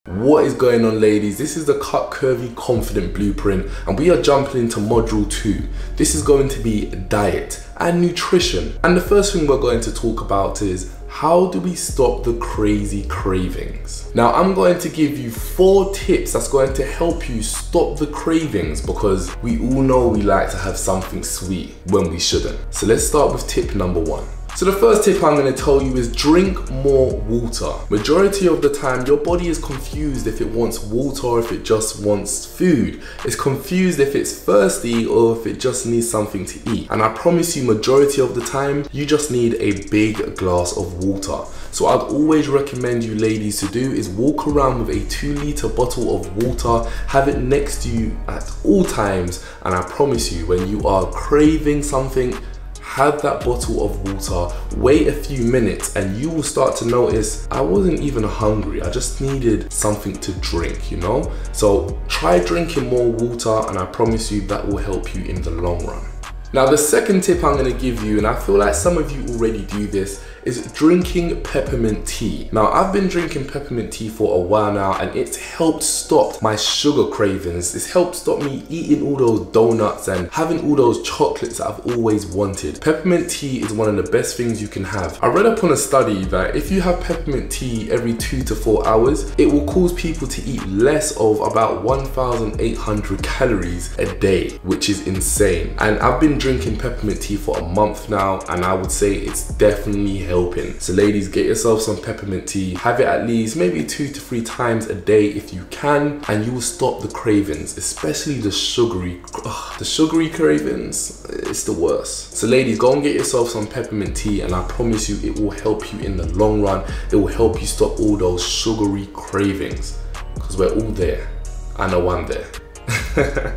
What is going on, ladies? This is the Cut Curvy Confident Blueprint, and we are jumping into module 2. This is going to be diet and nutrition. And the first thing we're going to talk about is how do we stop the crazy cravings? Now, I'm going to give you 4 tips that's going to help you stop the cravings, because we all know we like to have something sweet when we shouldn't. So let's start with tip number 1. So the first tip I'm going to tell you is drink more water. Majority of the time, your body is confused if it wants water or if it just wants food. It's confused if it's thirsty or if it just needs something to eat. And I promise you, majority of the time, you just need a big glass of water. So I'd always recommend you ladies to do is walk around with a 2-liter bottle of water, have it next to you at all times, and I promise you, when you are craving something, have that bottle of water, wait a few minutes, and you will start to notice, I wasn't even hungry, I just needed something to drink, you know? So try drinking more water, and I promise you that will help you in the long run. Now, the second tip I'm going to give you, and I feel like some of you already do this, is drinking peppermint tea. Now, I've been drinking peppermint tea for a while now, and it's helped stop my sugar cravings. It's helped stop me eating all those donuts and having all those chocolates that I've always wanted. Peppermint tea is one of the best things you can have. I read up on a study that if you have peppermint tea every 2 to 4 hours, it will cause people to eat less of about 1,800 calories a day, which is insane. And I've been drinking peppermint tea for a month now, and I would say it's definitely helping. So ladies, get yourself some peppermint tea, have it at least maybe 2 to 3 times a day if you can, and you will stop the cravings, especially the sugary cravings. It's the worst. So ladies, go and get yourself some peppermint tea, and I promise you it will help you in the long run. It will help you stop all those sugary cravings, because we're all there. I know I'm there.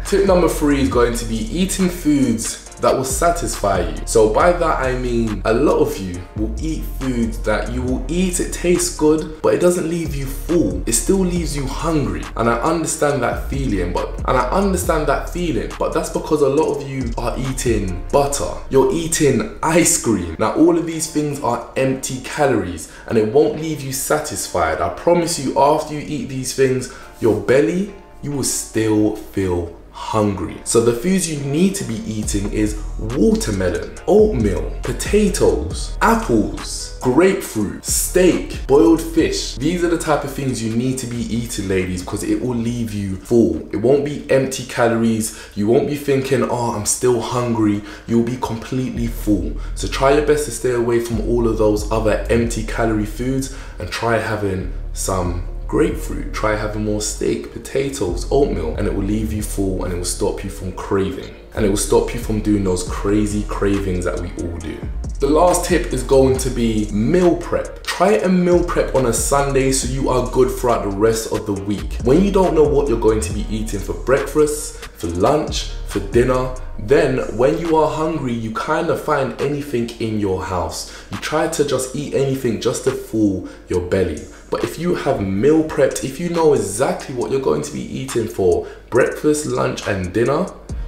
Tip number 3 is going to be eating foods that will satisfy you. So by that I mean, a lot of you will eat foods that you will eat, it tastes good, but it doesn't leave you full. It still leaves you hungry. And I understand that feeling, but that's because a lot of you are eating butter. You're eating ice cream. Now, all of these things are empty calories, and it won't leave you satisfied. I promise you, after you eat these things, your belly, you will still feel hungry. So the foods you need to be eating is watermelon, oatmeal, potatoes, apples, grapefruit, steak, boiled fish. These are the type of things you need to be eating, ladies, because it will leave you full. It won't be empty calories. You won't be thinking, oh, I'm still hungry. You'll be completely full. So try your best to stay away from all of those other empty calorie foods, and try having some grapefruit, try having more steak, potatoes, oatmeal, and it will leave you full, and it will stop you from craving, and it will stop you from doing those crazy cravings that we all do. The last tip is going to be meal prep. Try a meal prep on a Sunday so you are good throughout the rest of the week. When you don't know what you're going to be eating for breakfast, for lunch, for dinner, then when you are hungry, you kind of find anything in your house. You try to just eat anything just to fill your belly. But if you have meal prepped, if you know exactly what you're going to be eating for breakfast, lunch, and dinner,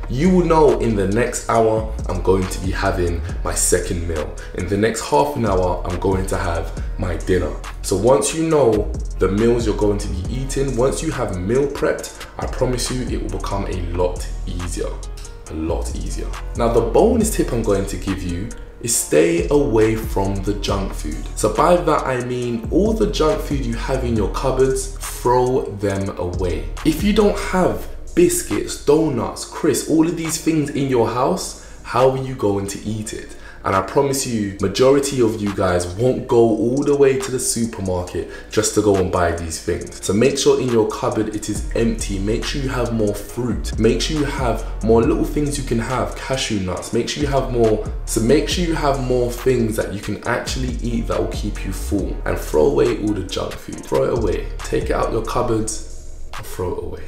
you will know in the next hour, I'm going to be having my second meal. In the next half an hour, I'm going to have my dinner. So once you know the meals you're going to be eating, once you have meal prepped, I promise you it will become a lot easier. A lot easier. Now, the bonus tip I'm going to give you is stay away from the junk food. So by that I mean, all the junk food you have in your cupboards, throw them away. If you don't have biscuits, donuts, crisps, all of these things in your house, how are you going to eat it? And I promise you, majority of you guys won't go all the way to the supermarket just to go and buy these things. So make sure in your cupboard it is empty. Make sure you have more fruit. Make sure you have more little things you can have, cashew nuts. Make sure you have more. So make sure you have more things that you can actually eat that will keep you full. And throw away all the junk food. Throw it away. Take it out your cupboards and throw it away.